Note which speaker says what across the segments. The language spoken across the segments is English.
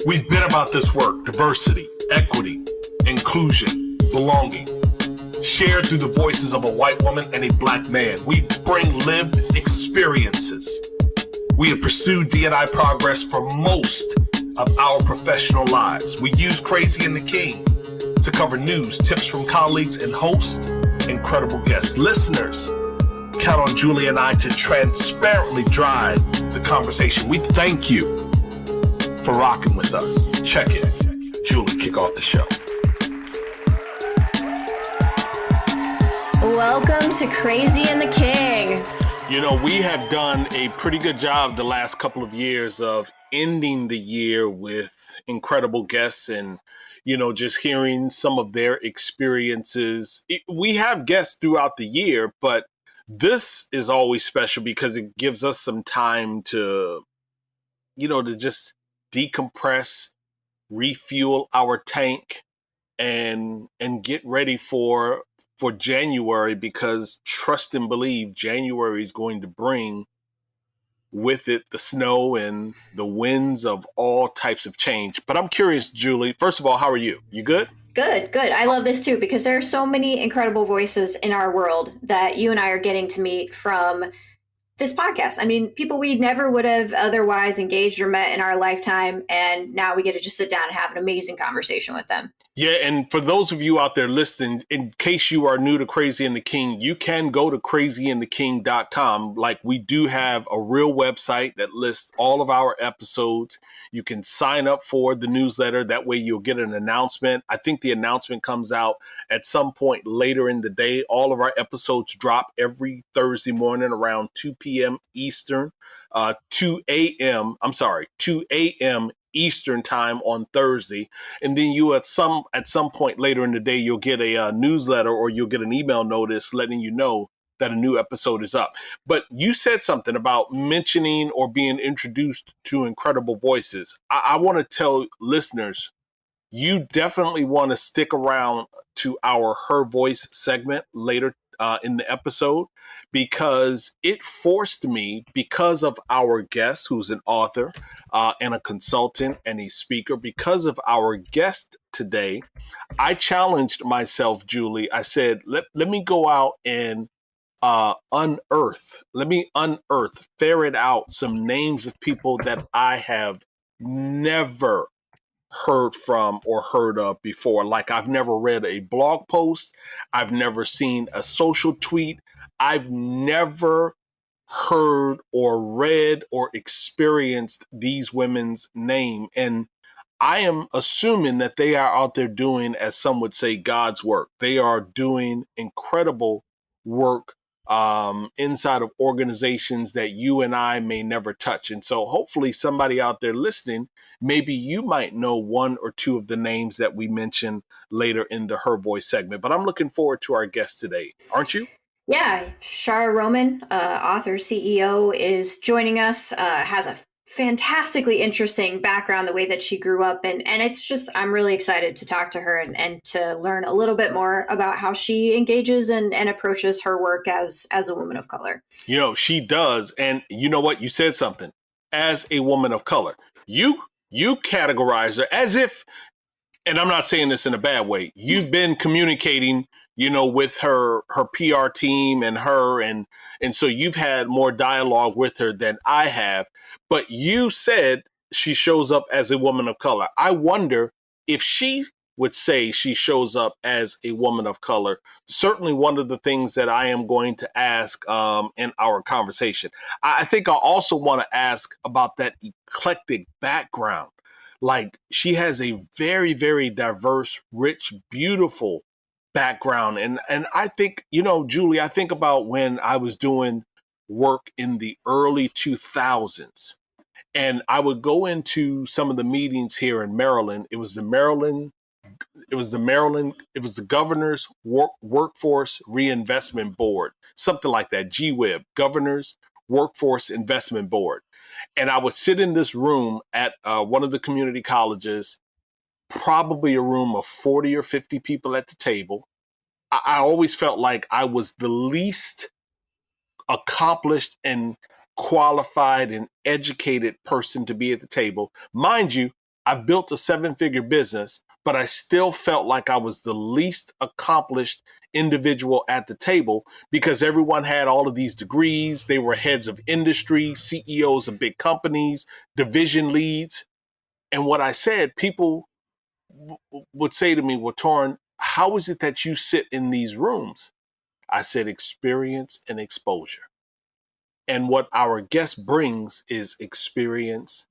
Speaker 1: We've been about this work: diversity, equity, inclusion, belonging, shared through the voices of a white woman and a black man. We bring lived experiences. We have pursued D&I progress for most of our professional lives. We use Crazy and the King to cover news, tips from colleagues, and host incredible guests. Listeners, count on Julie and I to transparently drive the conversation. We thank you for rocking with us. Check it. Julie, kick off the show.
Speaker 2: Welcome to Crazy and the King.
Speaker 1: You know, we have done a pretty good job the last couple of years of ending the year with incredible guests and, you know, just hearing some of their experiences. We have guests throughout the year, but this is always special because it gives us some time to, you know, to just decompress, refuel our tank, and get ready for January, because trust and believe January is going to bring with it the snow and the winds of all types of change. But I'm curious, Julie, first of all, how are you? You good?
Speaker 2: Good. I love this too, because there are so many incredible voices in our world that you and I are getting to meet from this podcast. I mean, people we never would have otherwise engaged or met in our lifetime. And now we get to just sit down and have an amazing conversation with them.
Speaker 1: Yeah, and for those of you out there listening, in case you are new to Crazy and the King, you can go to crazyandtheking.com. Like, we do have a real website that lists all of our episodes. You can sign up for the newsletter. That way you'll get an announcement. I think the announcement comes out at some point later in the day. All of our episodes drop every Thursday morning around 2 p.m. Eastern, 2 a.m. Eastern time on Thursday. And then you at some point later in the day, you'll get a newsletter, or you'll get an email notice letting you know that a new episode is up. But you said something about mentioning or being introduced to incredible voices. I want to tell listeners, you definitely want to stick around to our Her Voice segment later in the episode, because it forced me, because of our guest, who's an author and a consultant and a speaker, because of our guest today, I challenged myself, Julie. I said, let me go out and ferret out some names of people that I have never heard from or heard of before. Like, I've never read a blog post. I've never seen a social tweet. I've never heard or read or experienced these women's name. And I am assuming that they are out there doing, as some would say, God's work. They are doing incredible work inside of organizations that you and I may never touch. And so hopefully somebody out there listening, maybe you might know one or two of the names that we mention later in the Her Voice segment. But I'm looking forward to our guest today. Aren't you?
Speaker 2: Yeah. Shaara Roman, author, CEO, is joining us, has a fantastically interesting background, the way that she grew up. And it's just, I'm really excited to talk to her and to learn a little bit more about how she engages and approaches her work as a woman of color.
Speaker 1: You know, she does. And you know what? You said something. As a woman of color, you categorize her as if, and I'm not saying this in a bad way, you've been communicating, you know, with her PR team and her, and so you've had more dialogue with her than I have. But you said she shows up as a woman of color. I wonder if she would say she shows up as a woman of color. Certainly one of the things that I am going to ask in our conversation. I think I also want to ask about that eclectic background. Like, she has a very, very diverse, rich, beautiful background. And I think, you know, Julie, I think about when I was doing work in the early 2000s, and I would go into some of the meetings here in Maryland. It was the Governor's Workforce Reinvestment Board, something like that, GWIB, Governor's Workforce Investment Board. And I would sit in this room at one of the community colleges, probably a room of 40 or 50 people at the table. I always felt like I was the least accomplished and qualified and educated person to be at the table. Mind you, I built a 7-figure business, but I still felt like I was the least accomplished individual at the table because everyone had all of these degrees. They were heads of industry, CEOs of big companies, division leads. And what I said, people would say to me, well, Torrin, how is it that you sit in these rooms? I said, experience and exposure. And what our guest brings is experience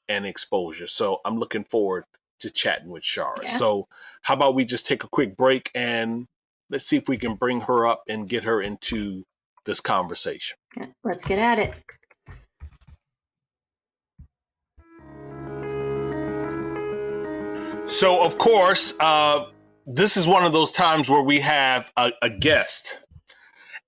Speaker 1: and exposure. So I'm looking forward to chatting with Shaara.
Speaker 2: Yeah.
Speaker 1: So how about we just take a quick break and let's see if we can bring her up and get her into this conversation.
Speaker 2: Yeah, let's get at it.
Speaker 1: So, of course, this is one of those times where we have a guest.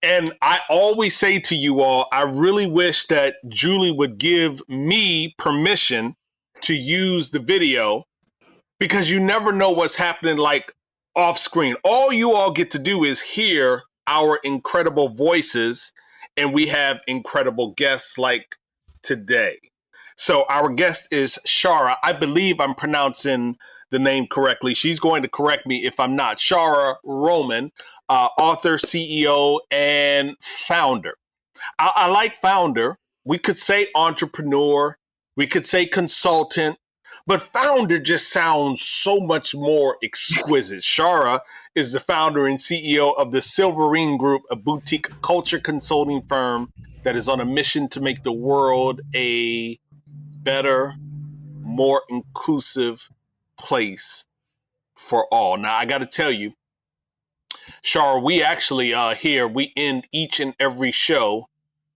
Speaker 1: And I always say to you all, I really wish that Julie would give me permission to use the video because you never know what's happening like off screen. All you all get to do is hear our incredible voices, and we have incredible guests like today. So our guest is Shaara. I believe I'm pronouncing the name correctly. She's going to correct me if I'm not. Shaara Roman, author, CEO, and founder. I like founder. We could say entrepreneur. We could say consultant. But founder just sounds so much more exquisite. Shaara is the founder and CEO of the Silverine Group, a boutique culture consulting firm that is on a mission to make the world a better, more inclusive place for all. Now, I got to tell you, Shaara, we actually here, we end each and every show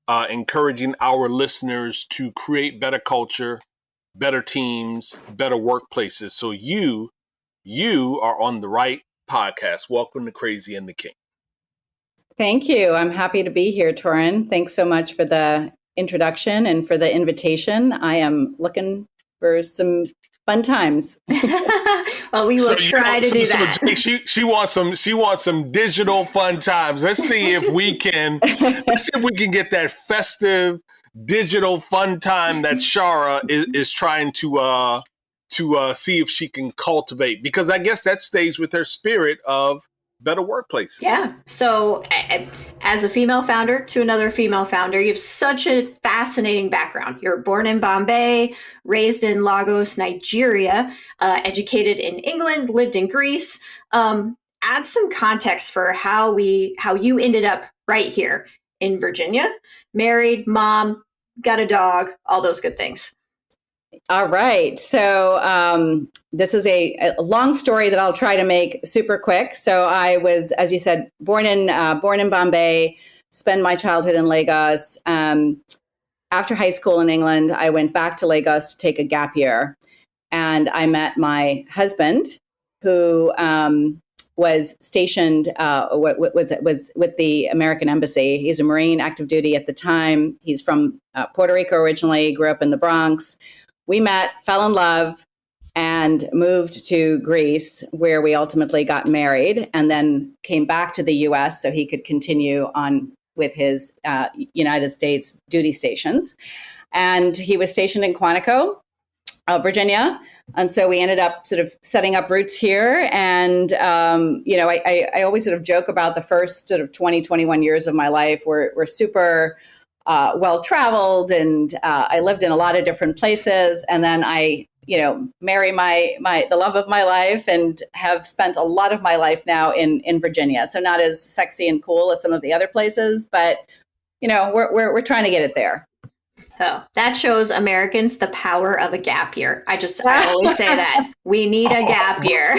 Speaker 1: encouraging our listeners to create better culture, better teams, better workplaces. So you are on the right podcast. Welcome to Crazy and the King.
Speaker 3: Thank you. I'm happy to be here, Torrin. Thanks so much for the introduction and for the invitation. I am looking for some fun times.
Speaker 2: Well, we will try to do that.
Speaker 1: She wants some digital fun times. Let's see if we can get that festive digital fun time that Shaara is trying to see if she can cultivate, because I guess that stays with her spirit of better workplaces.
Speaker 2: Yeah. So as a female founder to another female founder, you have such a fascinating background. You're born in Bombay, raised in Lagos, Nigeria, educated in England, lived in Greece. Add some context for how you ended up right here in Virginia, married, mom, got a dog, all those good things.
Speaker 3: All right. So this is a long story that I'll try to make super quick. So I was, as you said, born in Bombay, spent my childhood in Lagos. After high school in England, I went back to Lagos to take a gap year. And I met my husband, who was stationed, was with the American Embassy. He's a Marine, active duty at the time. He's from Puerto Rico originally, grew up in the Bronx. We met, fell in love, and moved to Greece, where we ultimately got married, and then came back to the U.S. so he could continue on with his United States duty stations. And he was stationed in Quantico, Virginia. And so we ended up sort of setting up roots here. And, I always sort of joke about the first sort of 20, 21 years of my life were super well-traveled, and I lived in a lot of different places. And then I, marry the love of my life, and have spent a lot of my life now in Virginia. So not as sexy and cool as some of the other places, but, we're trying to get it there.
Speaker 2: So that shows Americans the power of a gap year. I always say that we need a gap year.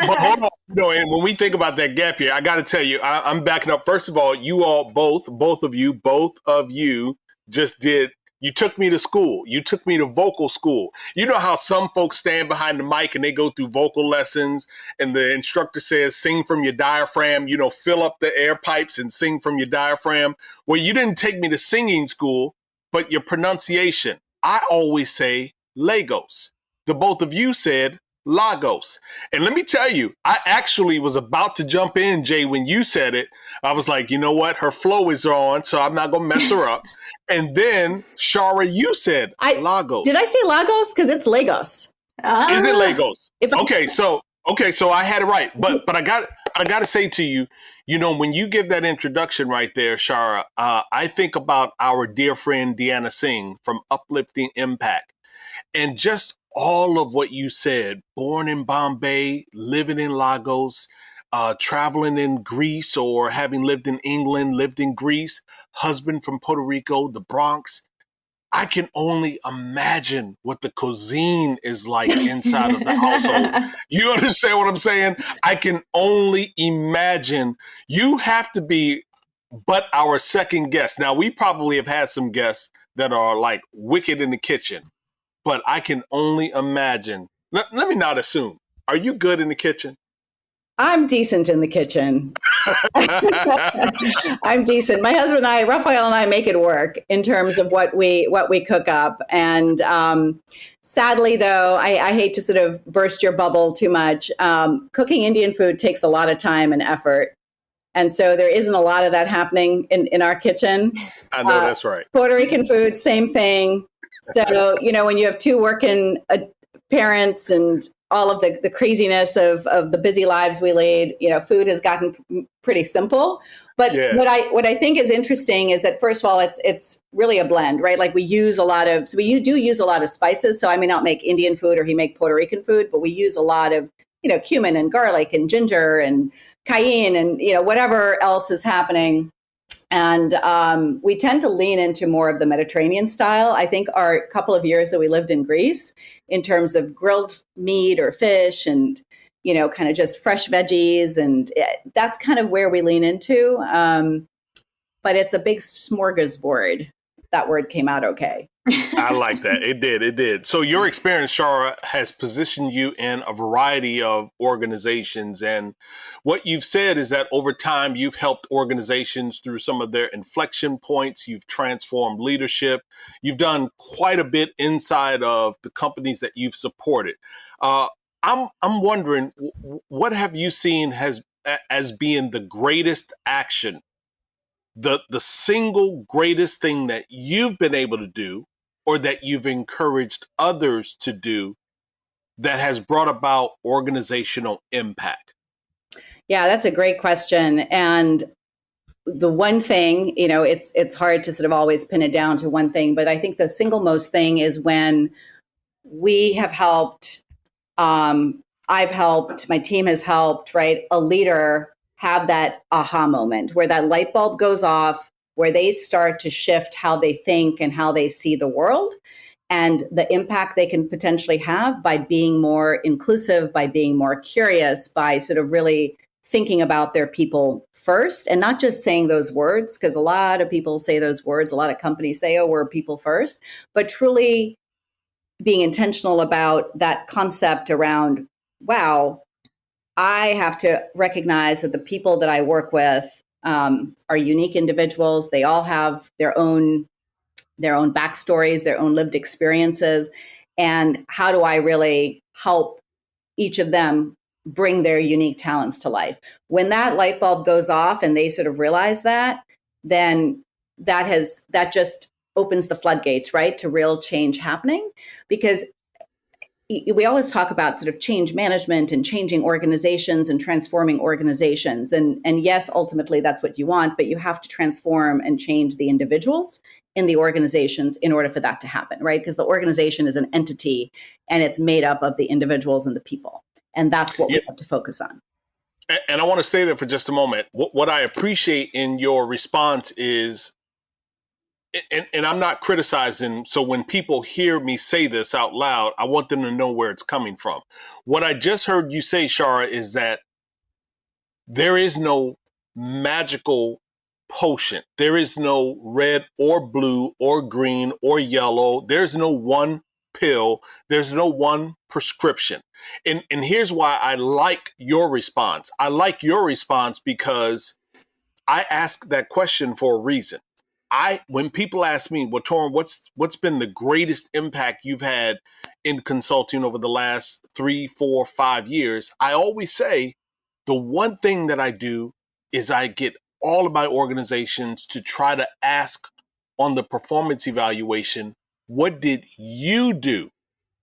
Speaker 1: But hold on, and when we think about that gap year, I got to tell you, I'm backing up. First of all, you all both of you just did. You took me to school. You took me to vocal school. You know how some folks stand behind the mic and they go through vocal lessons, and the instructor says, sing from your diaphragm, fill up the air pipes and sing from your diaphragm. Well, you didn't take me to singing school, but your pronunciation, I always say Lagos. The both of you said Lagos. And let me tell you, I actually was about to jump in, Jay, when you said it. I was like, you know what? Her flow is on, so I'm not going to mess her up. And then, Shaara, you said Lagos.
Speaker 3: Did I say Lagos? Because it's Lagos.
Speaker 1: Is it Legos?
Speaker 3: If I,
Speaker 1: Okay, so I had it right. But I got to say to you, when you give that introduction right there, Shaara, I think about our dear friend Deanna Singh from Uplifting Impact. And just all of what you said, born in Bombay, living in Lagos, traveling in Greece, or having lived in England, lived in Greece, husband from Puerto Rico, the Bronx. I can only imagine what the cuisine is like inside of the household. You understand what I'm saying? I can only imagine. You have to be but our second guest. Now, we probably have had some guests that are like wicked in the kitchen, but I can only imagine. Let me not assume. Are you good in the kitchen?
Speaker 3: I'm decent in the kitchen. I'm decent. My husband and I, Raphael and I, make it work in terms of what we cook up. And sadly, though, I hate to sort of burst your bubble too much. Cooking Indian food takes a lot of time and effort, and so there isn't a lot of that happening in our kitchen.
Speaker 1: I know that's right.
Speaker 3: Puerto Rican food, same thing. So when you have two working parents and all of the craziness of the busy lives we lead, food has gotten pretty simple. But
Speaker 1: Yeah.
Speaker 3: what I think is interesting is that, first of all, it's really a blend, right? Like we do use a lot of spices. So I may not make Indian food or he make Puerto Rican food, but we use a lot of, cumin and garlic and ginger and cayenne and, whatever else is happening. And we tend to lean into more of the Mediterranean style. I think our couple of years that we lived in Greece, in terms of grilled meat or fish and, kind of just fresh veggies. And that's kind of where we lean into. But it's a big smorgasbord. That word came out okay.
Speaker 1: I like that. It did. So your experience, Shaara, has positioned you in a variety of organizations. And what you've said is that over time, you've helped organizations through some of their inflection points. You've transformed leadership. You've done quite a bit inside of the companies that you've supported. I'm wondering, what have you seen as being the greatest action, the single greatest thing that you've been able to do or that you've encouraged others to do that has brought about organizational impact?
Speaker 3: Yeah, that's a great question. And the one thing, it's hard to sort of always pin it down to one thing, but I think the single most thing is when we have helped, I've helped, my team has helped, right? A leader have that aha moment where that light bulb goes off, where they start to shift how they think and how they see the world and the impact they can potentially have by being more inclusive, by being more curious, by sort of really thinking about their people first and not just saying those words, because a lot of people say those words, a lot of companies say, oh, we're people first, but truly being intentional about that concept around, wow, I have to recognize that the people that I work with are unique individuals. They all have their own backstories, their own lived experiences. And how do I really help each of them bring their unique talents to life? When that light bulb goes off and they sort of realize that, then that just opens the floodgates, right, to real change happening. Because we always talk about sort of change management and changing organizations and transforming organizations. And yes, ultimately that's what you want, but you have to transform and change the individuals in the organizations in order for that to happen, right? Because the organization is an entity and it's made up of the individuals and the people. And that's what we have to focus on.
Speaker 1: And I want to stay there for just a moment. What I appreciate in your response is, and I'm not criticizing, so when people hear me say this out loud, I want them to know where it's coming from. What I just heard you say, Shaara, is that there is no magical potion. There is no red or blue or green or yellow. There's no one pill. There's no one prescription. And here's why I like your response. I like your response because I ask that question for a reason. When people ask me, well, Torin, what's been the greatest impact you've had in consulting over the last 3, 4, 5 years? I always say the one thing that I do is I get all of my organizations to try to ask on the performance evaluation, what did you do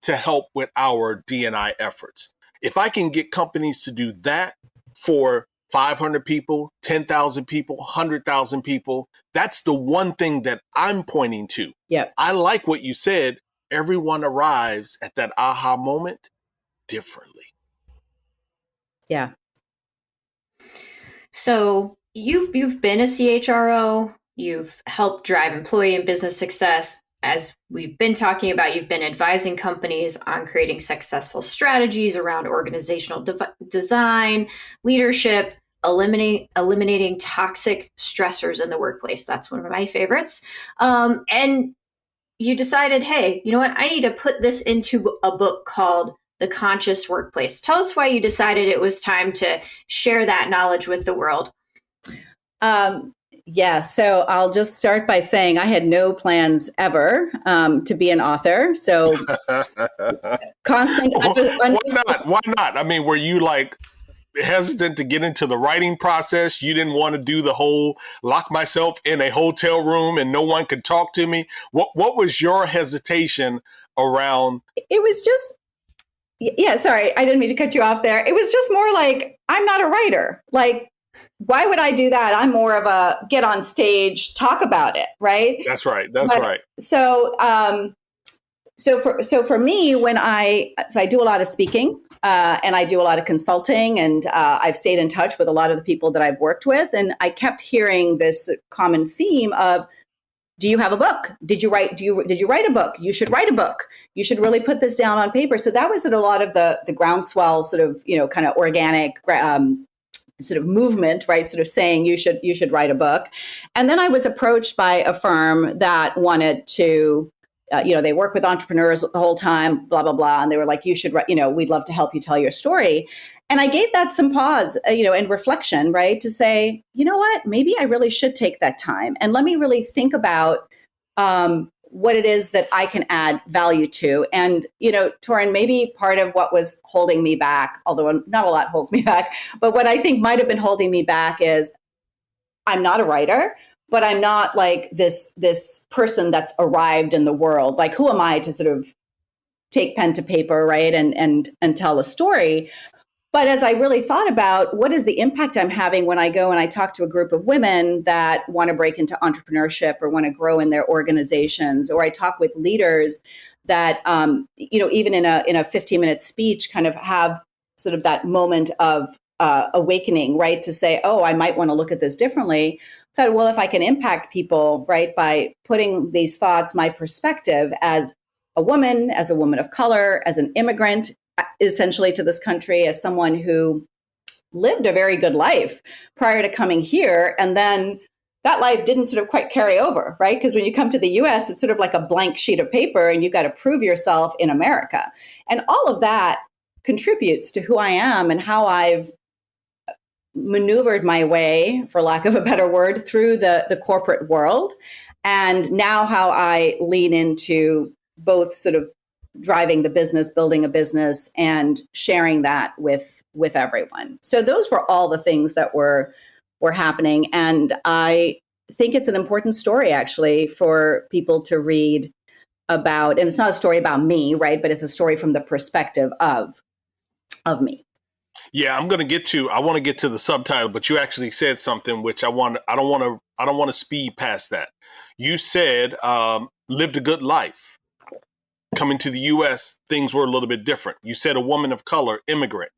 Speaker 1: to help with our D&I efforts. If I can get companies to do that for 500 people, 10,000 people, 100,000 people, that's the one thing that I'm pointing to.
Speaker 3: Yep.
Speaker 1: I like what you said. Everyone arrives at that aha moment differently.
Speaker 3: Yeah.
Speaker 2: So you've been a CHRO, you've helped drive employee and business success. As we've been talking about, you've been advising companies on creating successful strategies around organizational design, leadership, eliminating toxic stressors in the workplace. That's one of my favorites. And you decided, hey, you know what? I need to put this into a book called The Conscious Workplace. Tell us why you decided it was time to share that knowledge with the world.
Speaker 3: Yeah, so I'll just start by saying I had no plans ever to be an author. So constant.
Speaker 1: Why not? Why not? I mean, were you like hesitant to get into the writing process? You didn't want to do the whole lock myself in a hotel room and no one could talk to me? What was your hesitation around?
Speaker 3: It was just, yeah, sorry, I didn't mean to cut you off there. It was just more like, I'm not a writer. Like, why would I do that? I'm more of a get on stage, talk about it, right?
Speaker 1: That's right. That's right.
Speaker 3: So, so for me, I do a lot of speaking and I do a lot of consulting, and I've stayed in touch with a lot of the people that I've worked with, and I kept hearing this common theme of, do you have a book? Did you write a book? You should write a book. You should really put this down on paper. So that was at a lot of the groundswell sort of, kind of organic sort of movement, right? Sort of saying you should write a book. And then I was approached by a firm that wanted to, they work with entrepreneurs the whole time, blah, blah, blah. And they were like, you should write, we'd love to help you tell your story. And I gave that some pause, and reflection, right? To say, you know what, maybe I really should take that time and let me really think about what it is that I can add value to. And, Torin, maybe part of what was holding me back, although not a lot holds me back, but what I think might have been holding me back is I'm not a writer, but I'm not like this person that's arrived in the world. Like, who am I to sort of take pen to paper, right? And tell a story. But as I really thought about what is the impact I'm having when I go and I talk to a group of women that want to break into entrepreneurship or want to grow in their organizations, or I talk with leaders that, even in a 15-minute speech kind of have sort of that moment of awakening, right? To say, oh, I might want to look at this differently. I thought, well, if I can impact people, right, by putting these thoughts, my perspective as a woman of color, as an immigrant, essentially to this country, as someone who lived a very good life prior to coming here. And then that life didn't sort of quite carry over, right? Because when you come to the US, it's sort of like a blank sheet of paper and you've got to prove yourself in America. And all of that contributes to who I am and how I've maneuvered my way, for lack of a better word, through the corporate world. And now how I lean into both sort of driving the business, building a business, and sharing that with everyone. So those were all the things that were happening. And I think it's an important story, actually, for people to read about. And it's not a story about me, right? But it's a story from the perspective of me.
Speaker 1: Yeah, I want to get to the subtitle, but you actually said something which I don't want to speed past that. You said lived a good life. Coming to the U.S., things were a little bit different. You said a woman of color, immigrant.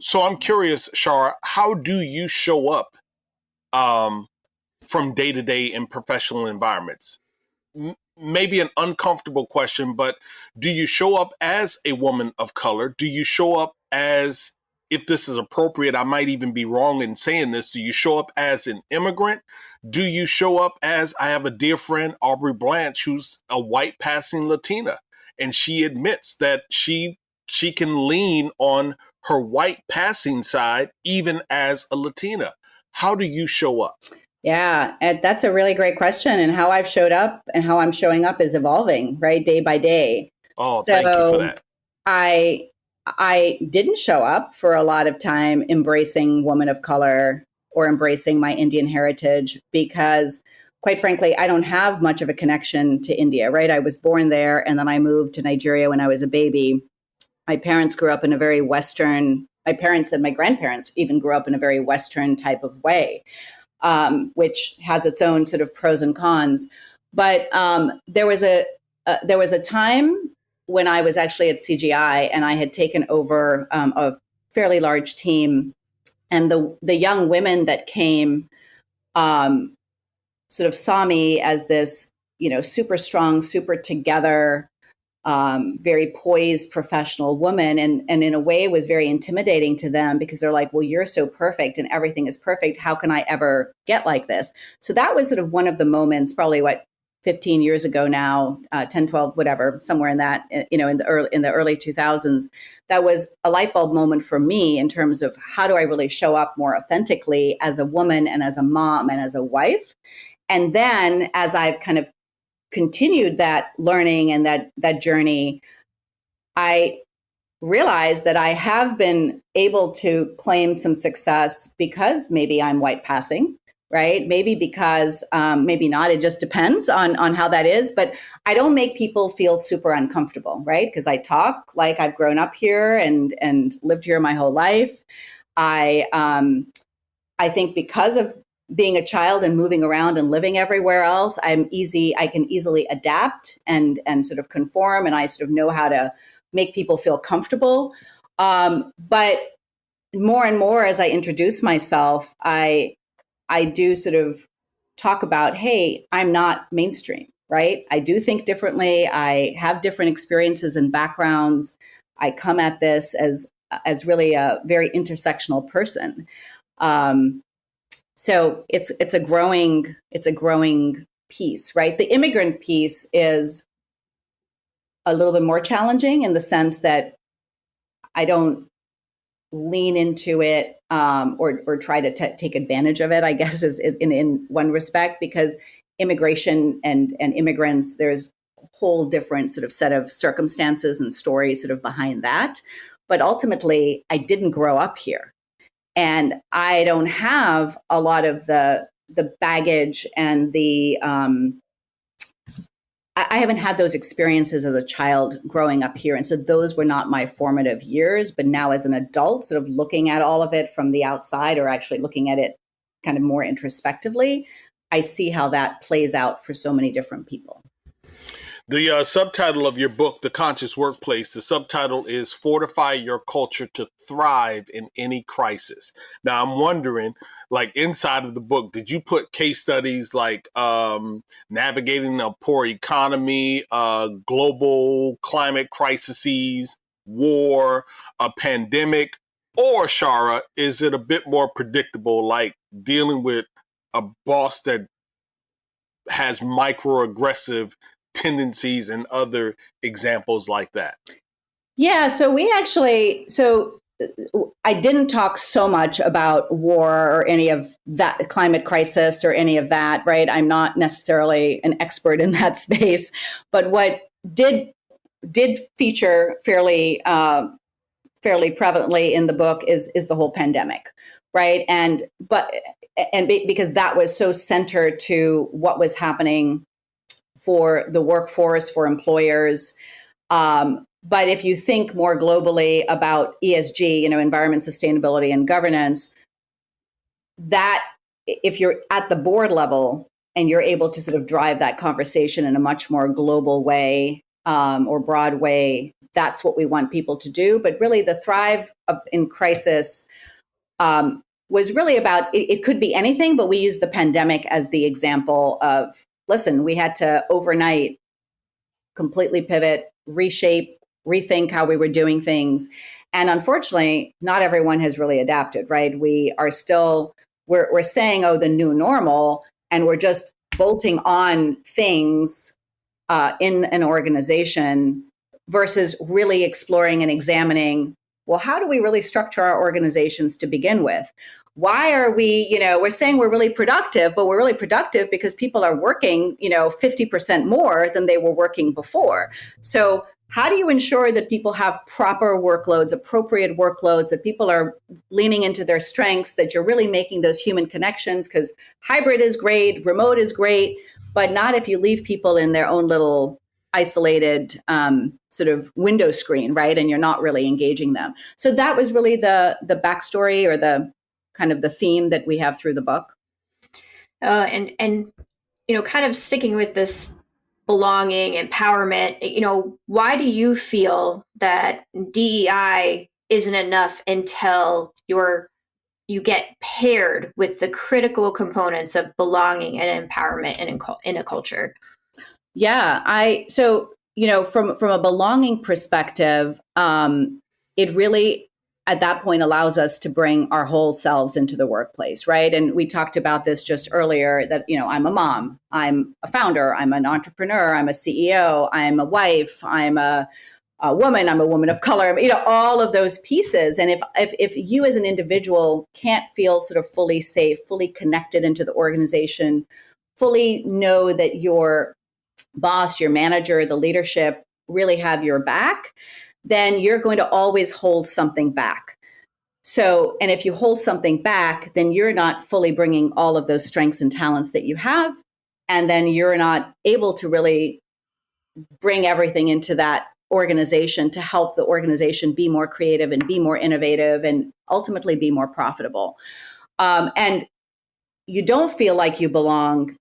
Speaker 1: So I'm curious, Shaara, how do you show up from day to day in professional environments? Maybe an uncomfortable question, but do you show up as a woman of color? Do you show up as, if this is appropriate, I might even be wrong in saying this, do you show up as an immigrant? Do you show up as, I have a dear friend, Aubrey Blanche, who's a white passing Latina, and she admits that she can lean on her white passing side even as a Latina. How do you show up?
Speaker 3: Yeah, and that's a really great question. And how I've showed up and how I'm showing up is evolving, right, day by day.
Speaker 1: Oh, so thank you for that.
Speaker 3: I didn't show up for a lot of time embracing woman of color or embracing my Indian heritage because, quite frankly, I don't have much of a connection to India, right? I was born there, and then I moved to Nigeria when I was a baby. My parents grew up in a very Western, my parents and my grandparents even grew up in a very Western type of way, which has its own sort of pros and cons. But there was a time when I was actually at CGI, and I had taken over a fairly large team, and the young women that came sort of saw me as this, super strong, super together, very poised professional woman, and in a way was very intimidating to them, because they're like, well, you're so perfect and everything is perfect. How can I ever get like this? So that was sort of one of the moments, probably 15 years ago now, 10, 12, whatever, somewhere in that, in the early 2000s, that was a light bulb moment for me in terms of how do I really show up more authentically as a woman and as a mom and as a wife. And then as I've kind of continued that learning and that journey, I realized that I have been able to claim some success because maybe I'm white passing, right? Maybe because, maybe not. It just depends on how that is. But I don't make people feel super uncomfortable, right? Because I talk like I've grown up here and lived here my whole life. I think because of being a child and moving around and living everywhere else, I can easily adapt and sort of conform, and I sort of know how to make people feel comfortable. But more and more as I introduce myself, I do sort of talk about, hey, I'm not mainstream, right? I do think differently. I have different experiences and backgrounds. I come at this as really a very intersectional person. So it's a growing piece, right? The immigrant piece is a little bit more challenging in the sense that I don't lean into it or try to take advantage of it, I guess, is in one respect, because immigration and immigrants, there's a whole different sort of set of circumstances and stories sort of behind that. But ultimately, I didn't grow up here. And I don't have a lot of the baggage and I haven't had those experiences as a child growing up here. And so those were not my formative years. But now as an adult, sort of looking at all of it from the outside, or actually looking at it kind of more introspectively, I see how that plays out for so many different people.
Speaker 1: The subtitle of your book, The Conscious Workplace, the subtitle is Fortify Your Culture to Thrive in Any Crisis. Now, I'm wondering, like inside of the book, did you put case studies like navigating a poor economy, global climate crises, war, a pandemic, or, Shaara, is it a bit more predictable, like dealing with a boss that has microaggressive tendencies and other examples like that?
Speaker 3: Yeah, so I didn't talk so much about war or any of that, climate crisis or any of that, right? I'm not necessarily an expert in that space, but what did feature fairly prevalently in the book is the whole pandemic, right? Because that was so centered to what was happening for the workforce, for employers. But if you think more globally about ESG, environment, sustainability, and governance, that if you're at the board level and you're able to sort of drive that conversation in a much more global way or broad way, that's what we want people to do. But really the thrive in crisis was really about, it could be anything, but we use the pandemic as the example of, listen, we had to overnight completely pivot, reshape, rethink how we were doing things. And unfortunately, not everyone has really adapted, right? We are still, we're saying, oh, the new normal, and we're just bolting on things in an organization versus really exploring and examining, well, how do we really structure our organizations to begin with? Why are we, we're saying we're really productive, but we're really productive because people are working, 50% more than they were working before. So how do you ensure that people have proper workloads, appropriate workloads, that people are leaning into their strengths, that you're really making those human connections? Because hybrid is great, remote is great, but not if you leave people in their own little isolated sort of window screen, right? And you're not really engaging them. So that was really the backstory, or the kind of the theme that we have through the book.
Speaker 2: And kind of sticking with this belonging, empowerment, why do you feel that DEI isn't enough until you get paired with the critical components of belonging and empowerment in a culture?
Speaker 3: Yeah, so from a belonging perspective, it really at that point allows us to bring our whole selves into the workplace, right? And we talked about this just earlier, that I'm a mom, I'm a founder, I'm an entrepreneur, I'm a CEO, I'm a wife, I'm a woman, I'm a woman of color, all of those pieces. And if you as an individual can't feel sort of fully safe, fully connected into the organization, fully know that your boss, your manager, the leadership really have your back, then you're going to always hold something back. So, and if you hold something back, then you're not fully bringing all of those strengths and talents that you have. And then you're not able to really bring everything into that organization to help the organization be more creative and be more innovative and ultimately be more profitable. And you don't feel like you belong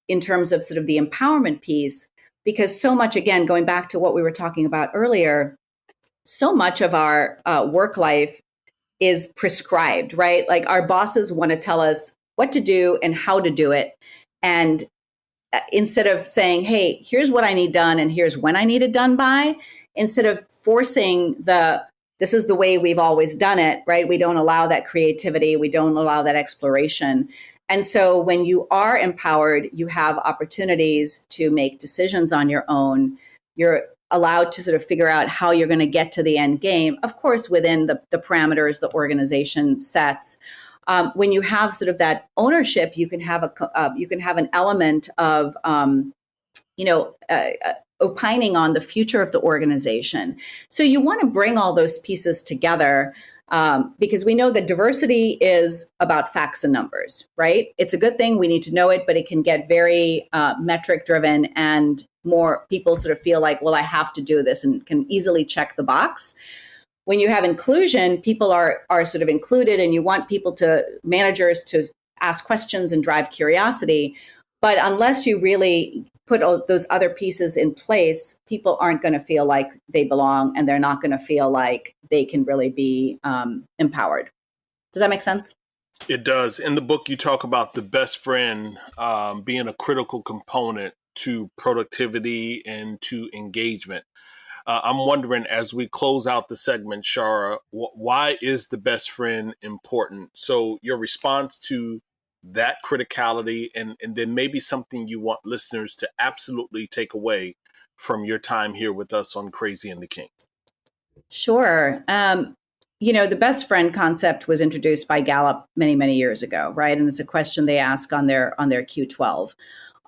Speaker 3: in terms of sort of the empowerment piece, because so much, again, going back to what we were talking about earlier, so much of our work life is prescribed, right? Like our bosses want to tell us what to do and how to do it. And instead of saying, hey, here's what I need done and here's when I need it done by, instead of forcing this is the way we've always done it, right? We don't allow that creativity. We don't allow that exploration. And so when you are empowered, you have opportunities to make decisions on your own. You're allowed to sort of figure out how you're going to get to the end game, of course, within the parameters the organization sets. When you have sort of that ownership, you can have an element of opining on the future of the organization. So you want to bring all those pieces together. Because we know that diversity is about facts and numbers, right? It's a good thing. We need to know it, but it can get very metric driven, and more people sort of feel like, well, I have to do this, and can easily check the box. When you have inclusion, people are sort of included, and you want managers to ask questions and drive curiosity. But unless you really put all those other pieces in place, people aren't going to feel like they belong, and they're not going to feel like they can really be empowered. Does that make sense?
Speaker 1: It does. In the book, you talk about the best friend being a critical component to productivity and to engagement. I'm wondering, as we close out the segment, Shaara, why is the best friend important? So your response to that criticality, and then maybe something you want listeners to absolutely take away from your time here with us on Crazy and the King.
Speaker 3: Sure. The best friend concept was introduced by Gallup many, many years ago, right? And it's a question they ask on their Q12.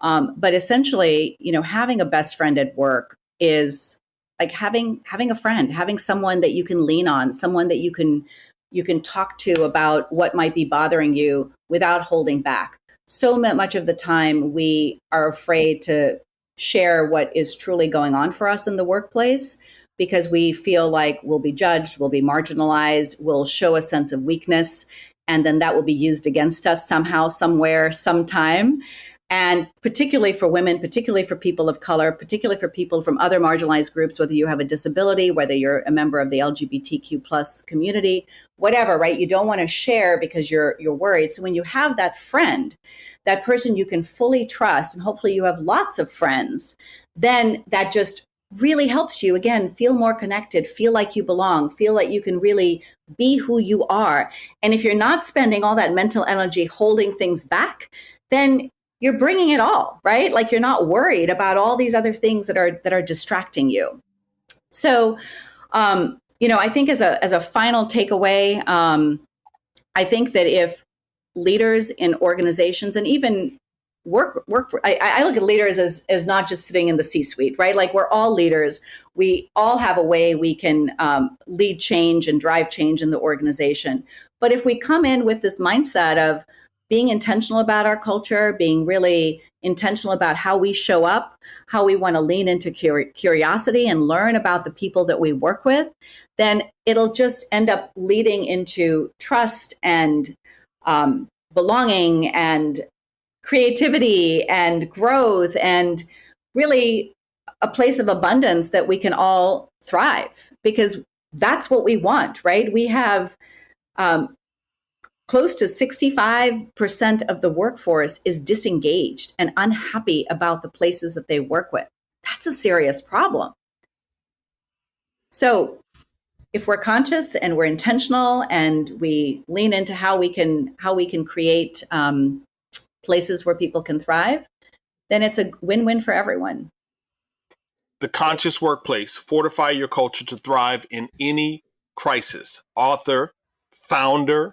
Speaker 3: But essentially, having a best friend at work is like having a friend, having someone that you can lean on, someone that you can talk to about what might be bothering you without holding back. So much of the time we are afraid to share what is truly going on for us in the workplace, because we feel like we'll be judged, we'll be marginalized, we'll show a sense of weakness, and then that will be used against us somehow, somewhere, sometime. And particularly for women, particularly for people of color, particularly for people from other marginalized groups, whether you have a disability, whether you're a member of the LGBTQ plus community, whatever, right? You don't want to share because you're worried. So when you have that friend, that person you can fully trust, and hopefully you have lots of friends, then that just really helps you, again, feel more connected, feel like you belong, feel like you can really be who you are. And if you're not spending all that mental energy holding things back, then you're bringing it all, right? Like you're not worried about all these other things that are distracting you. So, I think as a final takeaway, I think that if leaders in organizations, and even I look at leaders as not just sitting in the C-suite, right? Like we're all leaders. We all have a way we can lead change and drive change in the organization. But if we come in with this mindset of being intentional about our culture, being really intentional about how we show up, how we want to lean into curiosity and learn about the people that we work with, then it'll just end up leading into trust and belonging and creativity and growth and really a place of abundance that we can all thrive, because that's what we want, right? We have close to 65% of the workforce is disengaged and unhappy about the places that they work with. That's a serious problem. So if we're conscious and we're intentional and we lean into how we can create places where people can thrive, then it's a win-win for everyone.
Speaker 1: The Conscious Workplace, Fortify Your Culture to Thrive in Any Crisis. Author, founder,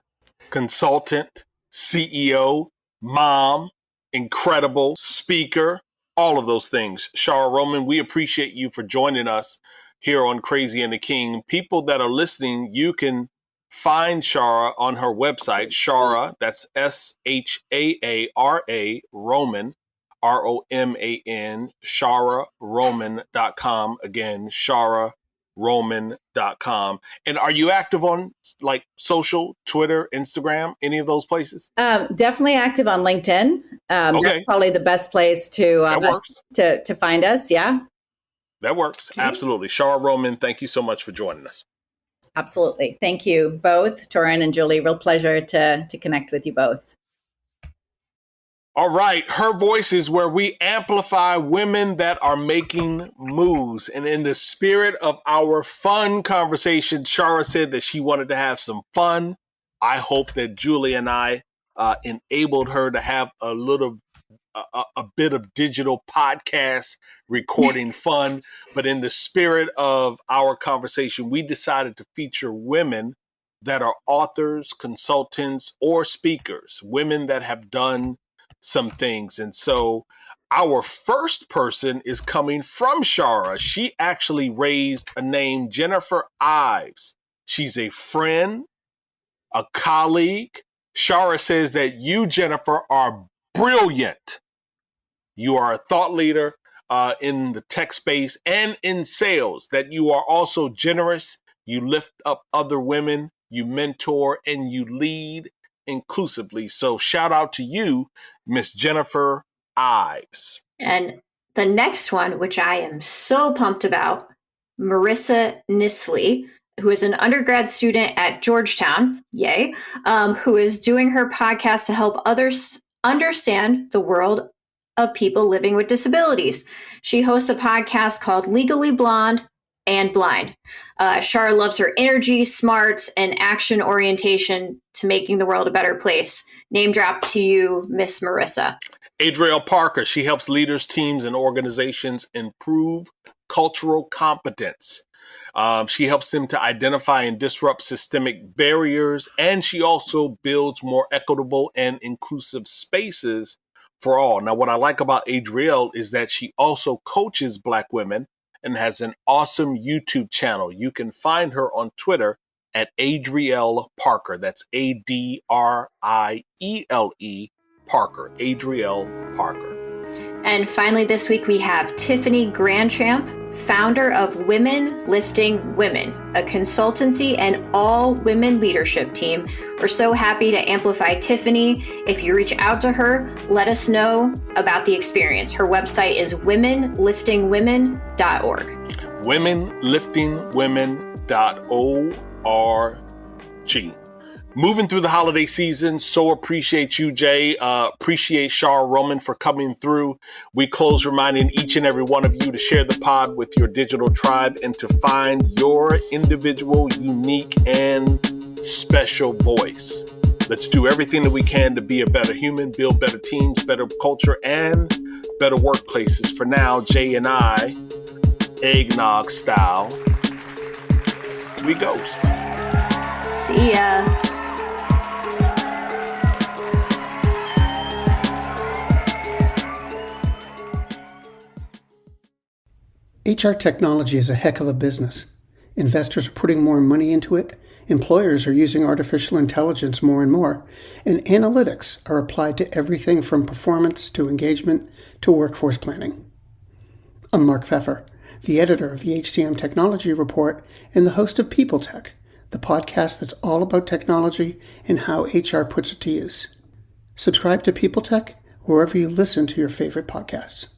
Speaker 1: consultant, CEO, mom, incredible speaker, all of those things. Shaara Roman, we appreciate you for joining us here on Crazy and the King. People that are listening, you can find Shaara on her website, Shaara, that's Shaara, Roman, Roman, ShaaraRoman.com. Again, ShaaraRoman.com. And are you active on like social, Twitter, Instagram, any of those places?
Speaker 3: Definitely active on LinkedIn.
Speaker 1: Okay.
Speaker 3: That's probably the best place to find us. Yeah.
Speaker 1: That works. Okay. Absolutely. Shaara Roman, thank you so much for joining us.
Speaker 3: Absolutely. Thank you both, Torin and Julie. Real pleasure to connect with you both.
Speaker 1: All right. Her Voice is where we amplify women that are making moves. And in the spirit of our fun conversation, Shaara said that she wanted to have some fun. I hope that Julie and I enabled her to have a bit of digital podcast recording fun. But in the spirit of our conversation, we decided to feature women that are authors, consultants, or speakers, women that have done some things. And so our first person is coming from Shaara. She actually raised a name, Jennifer Ives. She's a friend, a colleague. Shaara says that you, Jennifer, are brilliant. You are a thought leader in the tech space and in sales, that you are also generous. You lift up other women, you mentor, and you lead inclusively. So shout out to you, Miss Jennifer Ives.
Speaker 2: And the next one, which I am so pumped about, Marissa Nisley, who is an undergrad student at Georgetown, yay, who is doing her podcast to help others understand the world of people living with disabilities. She hosts a podcast called Legally Blonde and Blind. Shaara loves her energy, smarts, and action orientation to making the world a better place. Name drop to you, Miss Marissa.
Speaker 1: Adrielle Parker, she helps leaders, teams, and organizations improve cultural competence. She helps them to identify and disrupt systemic barriers, and she also builds more equitable and inclusive spaces for all. Now, what I like about Adrielle is that she also coaches Black women and has an awesome YouTube channel. You can find her on Twitter at Adrielle Parker. That's Adriele Parker. Adrielle Parker.
Speaker 2: And finally, this week we have Tiffany Grandchamp, founder of Women Lifting Women, a consultancy and all-women leadership team. We're so happy to amplify Tiffany. If you reach out to her, let us know about the experience. Her website is womenliftingwomen.org.
Speaker 1: Womenliftingwomen.org. Moving through the holiday season, so appreciate you, Jay. Appreciate Shaara Roman for coming through. We close reminding each and every one of you to share the pod with your digital tribe and to find your individual, unique, and special voice. Let's do everything that we can to be a better human, build better teams, better culture, and better workplaces. For now, Jay and I, eggnog style, we ghost.
Speaker 2: See ya.
Speaker 4: HR technology is a heck of a business. Investors are putting more money into it, employers are using artificial intelligence more and more, and analytics are applied to everything from performance to engagement to workforce planning. I'm Mark Pfeffer, the editor of the HCM Technology Report and the host of People Tech, the podcast that's all about technology and how HR puts it to use. Subscribe to People Tech wherever you listen to your favorite podcasts.